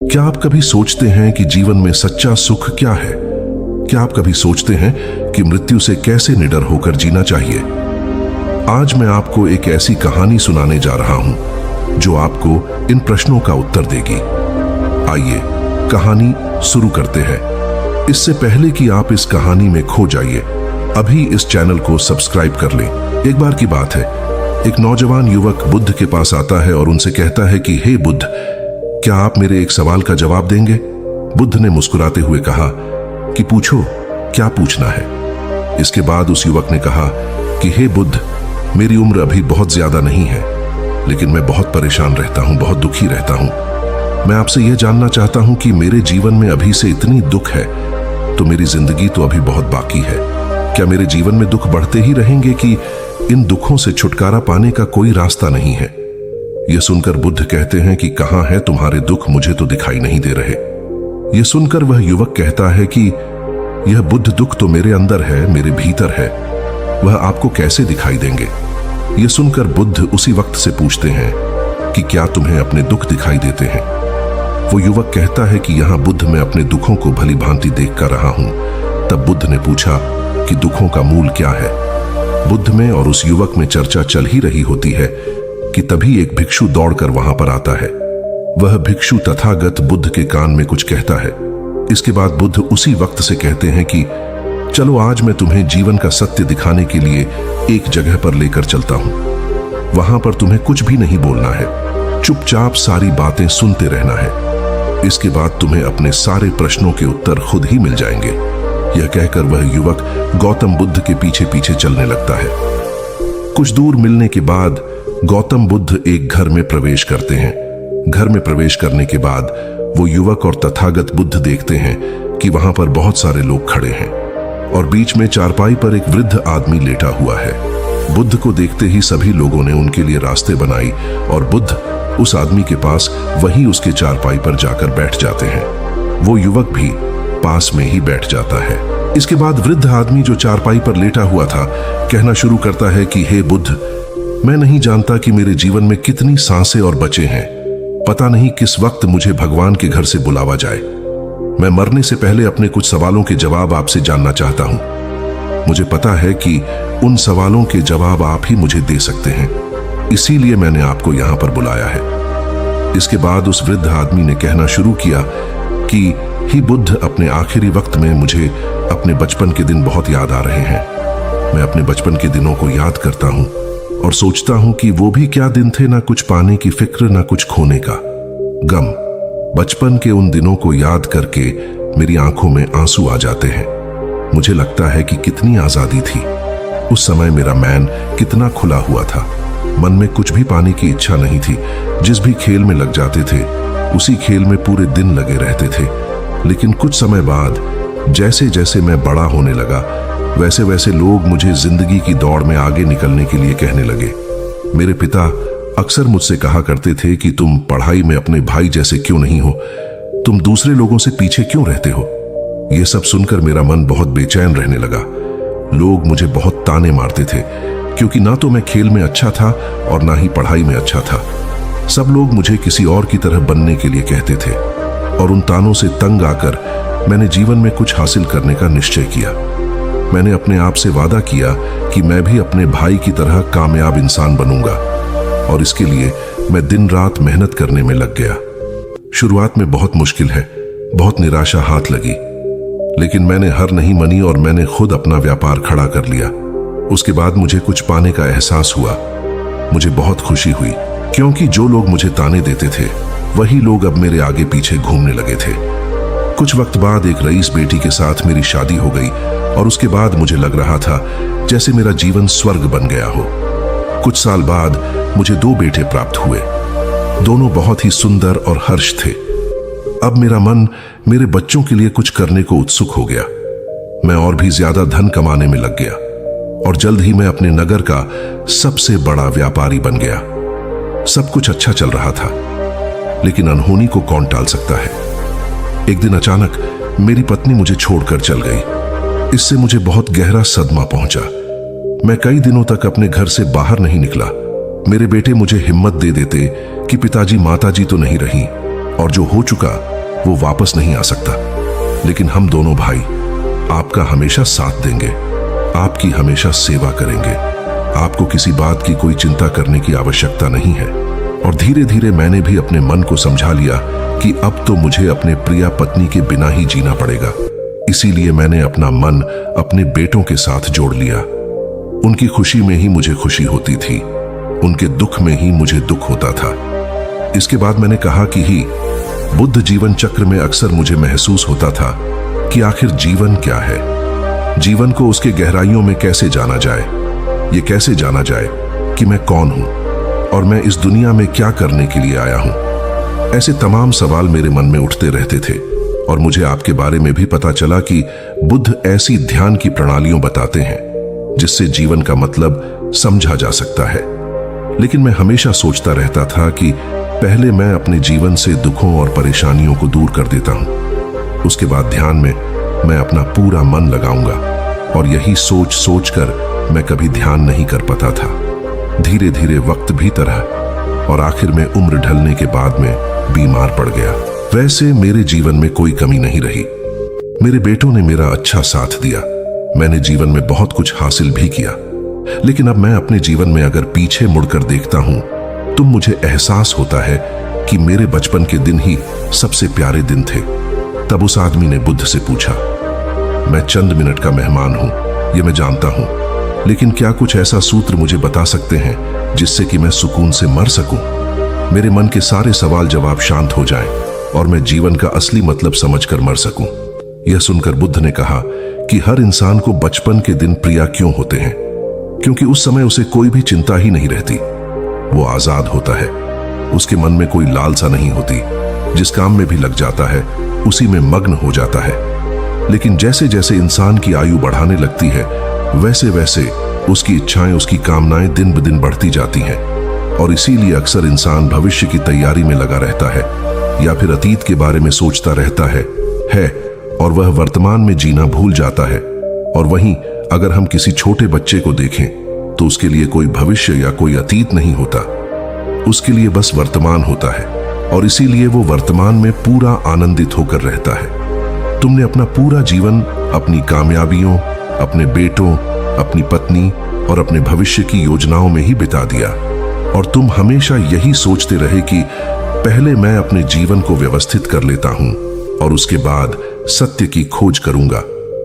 क्या आप कभी सोचते हैं कि जीवन में सच्चा सुख क्या है? क्या आप कभी सोचते हैं कि मृत्यु से कैसे निडर होकर जीना चाहिए? आज मैं आपको एक ऐसी कहानी सुनाने जा रहा हूं जो आपको इन प्रश्नों का उत्तर देगी। आइए कहानी शुरू करते हैं। इससे पहले कि आप इस कहानी में खो जाइए, अभी इस चैनल को सब्सक्राइब कर लें। एक बार की बात है, एक नौजवान युवक बुद्ध के पास आता है और उनसे कहता है कि हे बुद्ध, क्या आप मेरे एक सवाल का जवाब देंगे? बुद्ध ने मुस्कुराते हुए कहा कि पूछो, क्या पूछना है? इसके बाद उस युवक ने कहा कि हे बुद्ध, मेरी उम्र अभी बहुत ज्यादा नहीं है, लेकिन मैं बहुत परेशान रहता हूं, बहुत दुखी रहता हूं। मैं आपसे यह जानना चाहता हूं कि मेरे जीवन में अभी से इतनी दुख है तो मेरी जिंदगी तो अभी बहुत बाकी है। क्या मेरे जीवन में दुख बढ़ते ही रहेंगे कि इन दुखों से छुटकारा पाने का कोई रास्ता नहीं है? यह सुनकर बुद्ध कहते हैं कि कहां है तुम्हारे दुख, मुझे तो दिखाई नहीं दे रहे। यह सुनकर वह युवक कहता है कि यह बुद्ध दुख तो मेरे अंदर है, मेरे भीतर है, वह आपको कैसे दिखाई देंगे? यह सुनकर बुद्ध उसी वक्त से पूछते हैं कि क्या तुम्हें अपने दुख दिखाई देते हैं? वो युवक कहता है कि यहां बुद्ध मैं अपने दुखों को भली भांति देख कर रहा हूं। तब बुद्ध ने पूछा कि दुखों का मूल क्या है? बुद्ध में और उस युवक में चर्चा चल ही रही होती है कि तभी एक भिक्षु दौड़कर वहां पर आता है। वह भिक्षु तथागत बुद्ध के कान में कुछ कहता है। इसके बाद बुद्ध उसी वक्त से कहते हैं कि चलो आज मैं तुम्हें जीवन का सत्य दिखाने के लिए एक जगह पर लेकर चलता हूं। वहां पर तुम्हें कुछ भी नहीं बोलना है, चुपचाप सारी बातें सुनते रहना है। इसके बाद तुम्हें अपने सारे प्रश्नों के उत्तर खुद ही मिल जाएंगे। यह कहकर वह युवक गौतम बुद्ध के पीछे पीछे चलने लगता है। कुछ दूर मिलने के बाद गौतम बुद्ध एक घर में प्रवेश करते हैं। घर में प्रवेश करने के बाद वो युवक और तथागत बुद्ध देखते हैं कि वहां पर बहुत सारे लोग खड़े हैं और बीच में चारपाई पर एक वृद्ध आदमी लेटा हुआ है। बुद्ध को देखते ही सभी लोगों ने उनके लिए रास्ते बनाई और बुद्ध उस आदमी के पास वहीं उसके चारपाई पर जाकर बैठ जाते हैं। वो युवक भी पास में ही बैठ जाता है। इसके बाद वृद्ध आदमी जो चारपाई पर लेटा हुआ था कहना शुरू करता है कि हे बुद्ध, मैं नहीं जानता कि मेरे जीवन में कितनी सांसें और बचे हैं। पता नहीं किस वक्त मुझे भगवान के घर से बुलावा जाए। मैं मरने से पहले अपने कुछ सवालों के जवाब आपसे जानना चाहता हूं। मुझे पता है कि उन सवालों के जवाब आप ही मुझे दे सकते हैं, इसीलिए मैंने आपको यहां पर बुलाया है। इसके बाद उस वृद्ध आदमी ने कहना शुरू किया कि ही बुद्ध, अपने आखिरी वक्त में मुझे अपने बचपन के दिन बहुत याद आ रहे हैं। मैं अपने बचपन के दिनों को याद करता हूं और सोचता हूं कि वो भी क्या दिन थे, ना कुछ पाने की फिक्र, ना कुछ खोने का गम। बचपन के उन दिनों को याद करके मेरी आंखों में आंसू आ जाते हैं। मुझे लगता है कि कितनी आजादी थी उस समय, मेरा मैन कितना खुला हुआ था। मन में कुछ भी पाने की इच्छा नहीं थी। जिस भी खेल में लग जाते थे उसी खेल में पूरे दिन लगे रहते थे। लेकिन कुछ समय बाद जैसे जैसे मैं बड़ा होने लगा वैसे वैसे लोग मुझे जिंदगी की दौड़ में आगे निकलने के लिए कहने लगे। मेरे पिता अक्सर मुझसे कहा करते थे कि तुम पढ़ाई में अपने भाई जैसे क्यों नहीं हो, तुम दूसरे लोगों से पीछे क्यों रहते हो। यह सब सुनकर मेरा मन बहुत बेचैन रहने लगा। लोग मुझे बहुत ताने मारते थे क्योंकि ना तो मैं खेल में अच्छा था और ना ही पढ़ाई में अच्छा था। सब लोग मुझे किसी और की तरह बनने के लिए कहते थे और उन तानों से तंग आकर मैंने जीवन में कुछ हासिल करने का निश्चय किया। मैंने अपने आप से वादा किया कि मैं भी अपने भाई की तरह कामयाब इंसान बनूंगा और इसके लिए मैं दिन रात मेहनत करने में लग गया। शुरुआत में बहुत मुश्किल है, बहुत निराशा हाथ लगी, लेकिन मैंने हार नहीं मानी और मैंने खुद अपना व्यापार खड़ा कर लिया। उसके बाद मुझे कुछ पाने का एहसास हुआ। मुझे बहुत खुशी हुई क्योंकि जो लोग मुझे ताने देते थे वही लोग अब मेरे आगे पीछे घूमने लगे थे। कुछ वक्त बाद एक रईस बेटी के साथ मेरी शादी हो गई और उसके बाद मुझे लग रहा था जैसे मेरा जीवन स्वर्ग बन गया हो। कुछ साल बाद मुझे 2 बेटे प्राप्त हुए। दोनों बहुत ही सुंदर और हर्ष थे। अब मेरा मन मेरे बच्चों के लिए कुछ करने को उत्सुक हो गया। मैं और भी ज्यादा धन कमाने में लग गया और जल्द ही मैं अपने नगर का सबसे बड़ा व्यापारी बन गया। सब कुछ अच्छा चल रहा था, लेकिन अनहोनी को कौन टाल सकता है। एक दिन अचानक मेरी पत्नी मुझे छोड़कर चल गई। इससे मुझे बहुत गहरा सदमा पहुंचा। मैं कई दिनों तक अपने घर से बाहर नहीं निकला। मेरे बेटे मुझे हिम्मत दे देते कि पिताजी माताजी तो नहीं रही और जो हो चुका वो वापस नहीं आ सकता। लेकिन हम दोनों भाई आपका हमेशा साथ देंगे, आपकी हमेशा सेवा करेंगे। आपको किसी बात की कोई चिंता करने की आवश्यकता नहीं है। और धीरे धीरे मैंने भी अपने मन को समझा लिया कि अब तो मुझे अपने प्रिया पत्नी के बिना ही जीना पड़ेगा। इसीलिए मैंने अपना मन अपने बेटों के साथ जोड़ लिया। उनकी खुशी में ही मुझे खुशी होती थी, उनके दुख में ही मुझे दुख होता था। इसके बाद मैंने कहा कि ही बुद्ध जीवन चक्र में अक्सर मुझे महसूस होता था कि आखिर जीवन क्या है, जीवन को उसके गहराइयों में कैसे जाना जाए, ये कैसे जाना जाए कि मैं कौन हूं और मैं इस दुनिया में क्या करने के लिए आया हूं। ऐसे तमाम सवाल मेरे मन में उठते रहते थे। और मुझे आपके बारे में भी पता चला कि बुद्ध ऐसी ध्यान की प्रणालियों बताते हैं जिससे जीवन का मतलब समझा जा सकता है। लेकिन मैं हमेशा सोचता रहता था कि पहले मैं अपने जीवन से दुखों और परेशानियों को दूर कर देता हूं, उसके बाद ध्यान में मैं अपना पूरा मन लगाऊंगा। और यही सोच सोच कर मैं कभी ध्यान नहीं कर पाता था। धीरे धीरे वक्त भी तरह और आखिर में उम्र ढलने के बाद में बीमार पड़ गया। वैसे मेरे जीवन में कोई कमी नहीं रही। मेरे बेटों ने मेरा अच्छा साथ दिया, मैंने जीवन में बहुत कुछ हासिल भी किया। लेकिन अब मैं अपने जीवन में अगर पीछे मुड़कर देखता हूं तो मुझे एहसास होता है कि मेरे बचपन के दिन ही सबसे प्यारे दिन थे। तब उस आदमी ने बुद्ध से पूछा, मैं चंद मिनट का मेहमान हूं, यह मैं जानता हूं, लेकिन क्या कुछ ऐसा सूत्र मुझे बता सकते हैं जिससे कि मैं सुकून से मर सकूं, मेरे मन के सारे सवाल जवाब शांत हो जाएं और मैं जीवन का असली मतलब समझकर मर सकूं। यह सुनकर बुद्ध ने कहा कि हर इंसान को बचपन के दिन प्रिय क्यों होते हैं, क्योंकि उस समय उसे कोई भी चिंता ही नहीं रहती। वो आजाद होता है, उसके मन में कोई लालसा नहीं होती, जिस काम में भी लग जाता है उसी में मग्न हो जाता है। लेकिन जैसे जैसे इंसान की आयु बढ़ाने लगती है वैसे वैसे उसकी इच्छाएं, उसकी कामनाएं दिन ब दिन बढ़ती जाती हैं। और इसीलिए अक्सर इंसान भविष्य की तैयारी में लगा रहता है या फिर अतीत के बारे में सोचता रहता है और वह वर्तमान में जीना भूल जाता है। और वहीं अगर हम किसी छोटे बच्चे को देखें तो उसके लिए कोई भविष्य या कोई अतीत नहीं होता, उसके लिए बस वर्तमान होता है। और इसीलिए वो वर्तमान में पूरा आनंदित होकर रहता है। तुमने अपना पूरा जीवन अपनी कामयाबियों, अपने बेटों, अपनी पत्नी और अपने भविष्य की योजनाओं में ही बिता दिया। और तुम हमेशा यही सोचते रहे कि पहले मैं अपने जीवन को व्यवस्थित कर लेता हूं और उसके बाद सत्य की खोज करूंगा,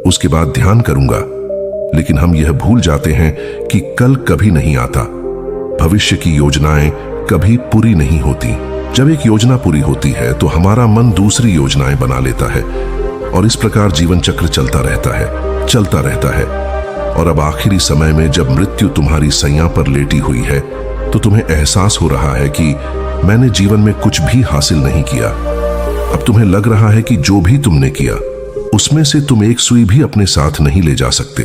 उसके बाद ध्यान करूंगा। लेकिन हम यह भूल जाते हैं कि कल कभी नहीं आता, भविष्य की योजनाएं कभी पूरी नहीं होती। जब एक योजना पूरी होती है तो हमारा मन दूसरी योजनाएं बना लेता है और इस प्रकार जीवन चक्र चलता रहता है। और अब आखिरी समय में जब मृत्यु तुम्हारी सैया पर लेटी हुई है तो तुम्हें एहसास हो रहा है कि मैंने जीवन में कुछ भी हासिल नहीं किया। अब तुम्हें लग रहा है कि जो भी तुमने किया उसमें से तुम एक सुई भी अपने साथ नहीं ले जा सकते।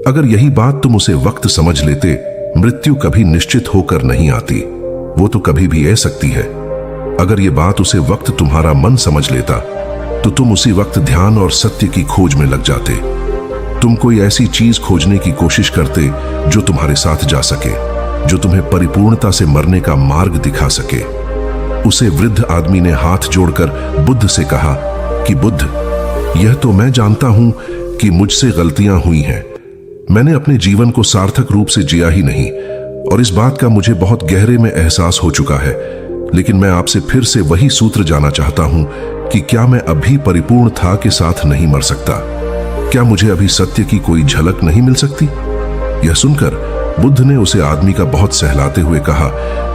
अगर यही बात तुम उसे वक्त समझ लेते, मृत्यु कभी निश्चित होकर नहीं आती, वो तो कभी भी आ सकती है। अगर ये बात उसे वक्त तुम्हारा मन समझ लेता तो तुम उसी वक्त ध्यान और सत्य की खोज में लग जाते। तुम कोई ऐसी चीज खोजने की कोशिश करते जो तुम्हारे साथ जा सके, जो तुम्हें परिपूर्णता से मरने का मार्ग दिखा सके। उसे वृद्ध आदमी ने हाथ जोड़कर बुद्ध से कहा कि बुद्ध, यह तो मैं जानता हूं कि मुझसे गलतियां हुई हैं, मैंने अपने जीवन को सार्थक रूप से जिया ही नहीं और इस बात का मुझे बहुत गहरे में एहसास हो चुका है। लेकिन मैं आपसे फिर से वही सूत्र जानना चाहता हूं कि क्या मैं अभी परिपूर्ण था के साथ नहीं मर सकता? क्या मुझे अभी सत्य की कोई झलक नहीं मिल सकती? यह सुनकर बुद्ध ने उसे आदमी का बहुत सहलाते हुए कहा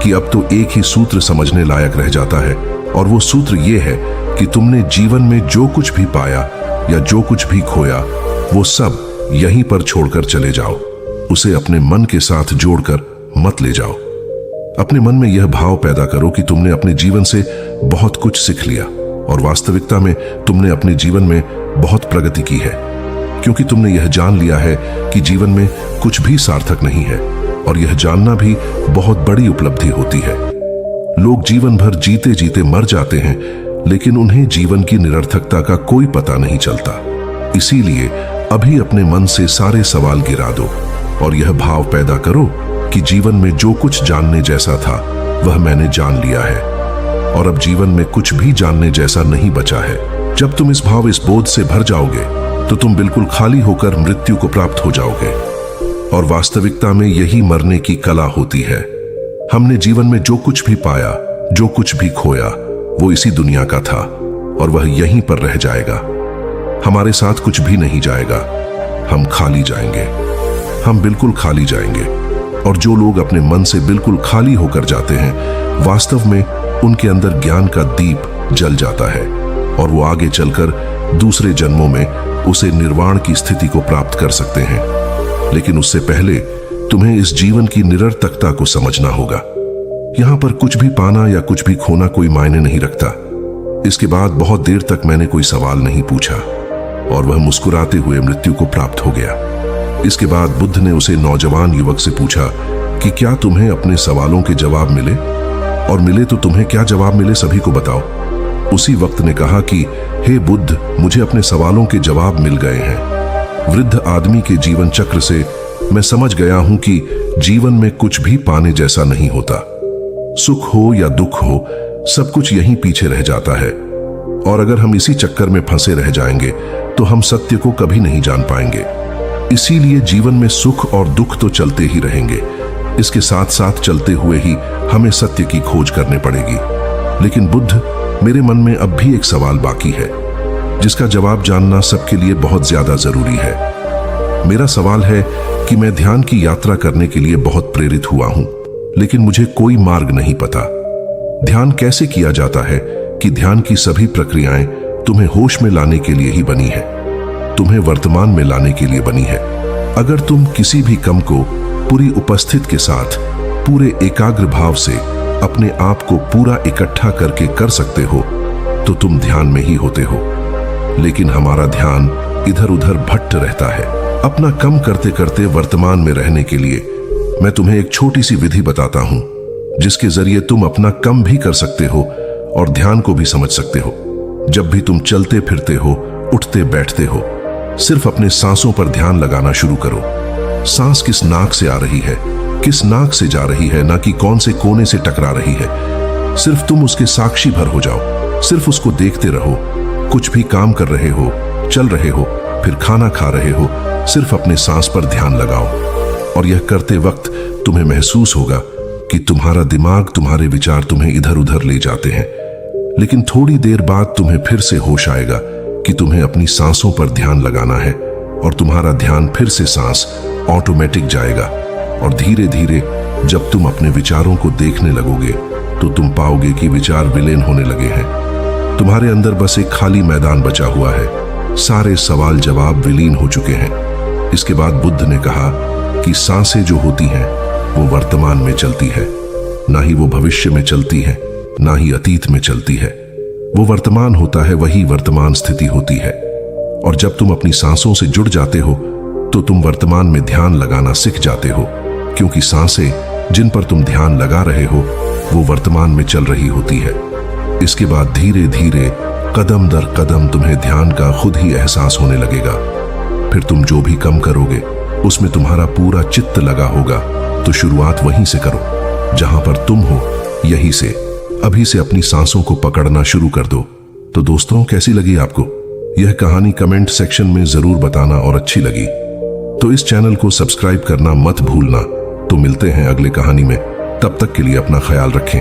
कि अब तो एक ही सूत्र समझने लायक रह जाता है और वो सूत्र ये है कि तुमने जीवन में जो कुछ भी पाया या जो कुछ भी खोया वो सब यहीं पर छोड़कर चले जाओ। उसे अपने मन के साथ जोड़कर मत ले जाओ। अपने मन में यह भाव पैदा करो कि तुमने अपने जीवन से बहुत कुछ सीख लिया और वास्तविकता में तुमने अपने जीवन में बहुत प्रगति की है, क्योंकि तुमने यह जान लिया है कि जीवन में कुछ भी सार्थक नहीं है और यह जानना भी बहुत बड़ी उपलब्धि होती है। लोग जीवन भर जीते जीते मर जाते हैं लेकिन उन्हें जीवन की निरर्थकता का कोई पता नहीं चलता। इसीलिए अभी अपने मन से सारे सवाल गिरा दो और यह भाव पैदा करो कि जीवन में जो कुछ जानने जैसा था वह मैंने जान लिया है। और अब जीवन में कुछ भी जानने जैसा नहीं बचा है। जब तुम इस बोध से भर जाओगे तो तुम बिल्कुल खाली होकर मृत्यु को प्राप्त हो जाओगे। और वास्तविकता में यही मरने की कला होती है। हमने जीवन में जो कुछ भी पाया, जो कुछ भी खोया, वो इसी दुनिया का था और वह यहीं पर रह जाएगा। हमारे साथ कुछ भी नहीं जाएगा। हम खाली जाएंगे, हम बिल्कुल खाली जाएंगे। और जो लोग अपने मन से बिल्कुल खाली होकर जाते हैं, वास्तव में उनके अंदर ज्ञान का दीप जल जाता है और वो आगे चलकर दूसरे जन्मों में उसे निर्वाण की स्थिति को प्राप्त कर सकते हैं। लेकिन उससे पहले तुम्हें इस जीवन की निरर्थकता को समझना होगा। यहां पर कुछ भी पाना या कुछ भी खोना कोई मायने नहीं रखता। इसके बाद बहुत देर तक मैंने कोई सवाल नहीं पूछा और वह मुस्कुराते हुए मृत्यु को प्राप्त हो गया। इसके बाद बुद्ध ने उसे नौजवान युवक से पूछा कि क्या तुम्हें अपने सवालों के जवाब मिले, और मिले तो तुम्हें क्या जवाब मिले सभी को बताओ। उसी वक्त ने कहा कि हे बुद्ध, मुझे अपने सवालों के जवाब मिल गए हैं। वृद्ध आदमी के जीवन चक्र से मैं समझ गया हूं कि जीवन में कुछ भी पाने जैसा नहीं होता। सुख हो या दुख हो, सब कुछ यहीं पीछे रह जाता है। और अगर हम इसी चक्कर में फंसे रह जाएंगे तो हम सत्य को कभी नहीं जान पाएंगे। इसीलिए जीवन में सुख और दुख तो चलते ही रहेंगे। इसके साथ साथ चलते हुए ही हमें सत्य की खोज करनी पड़ेगी। लेकिन बुद्ध, मेरे मन में अब भी एक सवाल बाकी है जिसका जवाब जानना सबके लिए बहुत ज्यादा जरूरी है। मेरा सवाल है कि मैं ध्यान की यात्रा करने के लिए बहुत प्रेरित हुआ हूं, लेकिन मुझे कोई मार्ग नहीं पता। ध्यान कैसे किया जाता है कि ध्यान की सभी प्रक्रियाएं तुम्हें होश में लाने के लिए ही बनी है, तुम्हें वर्तमान में लाने के लिए बनी है। अगर तुम किसी भी कम को पूरी उपस्थित के साथ, पूरे एकाग्र भाव से अपने आप को पूरा इकट्ठा करके कर सकते हो तो तुम ध्यान में ही होते हो। लेकिन हमारा ध्यान इधर उधर भटक रहता है। अपना कम करते करते वर्तमान में रहने के लिए मैं तुम्हें एक छोटी सी विधि बताता हूं जिसके जरिए तुम अपना कम भी कर सकते हो और ध्यान को भी समझ सकते हो। जब भी तुम चलते फिरते हो, उठते बैठते हो, सिर्फ अपने सांसों पर ध्यान लगाना शुरू करो। सांस किस नाक से आ रही है, किस नाक से जा रही है, ना कि कौन से कोने से टकरा रही है। सिर्फ तुम उसके साक्षी भर हो जाओ, सिर्फ उसको देखते रहो। कुछ भी काम कर रहे हो, चल रहे हो, फिर खाना खा रहे हो, सिर्फ अपने सांस पर ध्यान लगाओ। और यह करते वक्त तुम्हें महसूस होगा कि तुम्हारा दिमाग, तुम्हारे विचार तुम्हें इधर उधर ले जाते हैं। लेकिन थोड़ी देर बाद तुम्हें फिर से होश आएगा कि तुम्हें अपनी सांसों पर ध्यान लगाना है और तुम्हारा ध्यान फिर से सांस ऑटोमेटिक जाएगा। और धीरे धीरे जब तुम अपने विचारों को देखने लगोगे तो तुम पाओगे कि विचार विलीन होने लगे हैं। तुम्हारे अंदर बस एक खाली मैदान बचा हुआ है। सारे सवाल जवाब विलीन हो चुके हैं। इसके बाद बुद्ध ने कहा कि सांसें जो होती हैं वो वर्तमान में चलती है, ना ही वो भविष्य में चलती है, ना ही अतीत में चलती है। वो वर्तमान होता है, वही वर्तमान स्थिति होती है। और जब तुम अपनी सांसों से जुड़ जाते हो तो तुम वर्तमान में ध्यान लगाना सीख जाते हो, क्योंकि सांसें जिन पर तुम ध्यान लगा रहे हो वो वर्तमान में चल रही होती है। इसके बाद धीरे धीरे कदम दर कदम तुम्हें ध्यान का खुद ही एहसास होने लगेगा। फिर तुम जो भी कम करोगे उसमें तुम्हारा पूरा चित्त लगा होगा। तो शुरुआत वहीं से करो जहां पर तुम हो, यहीं से अभी से अपनी सांसों को पकड़ना शुरू कर दो। तो दोस्तों, कैसी लगी आपको यह कहानी? कमेंट सेक्शन में जरूर बताना। और अच्छी लगी तो इस चैनल को सब्सक्राइब करना मत भूलना। तो मिलते हैं अगले कहानी में, तब तक के लिए अपना ख्याल रखें।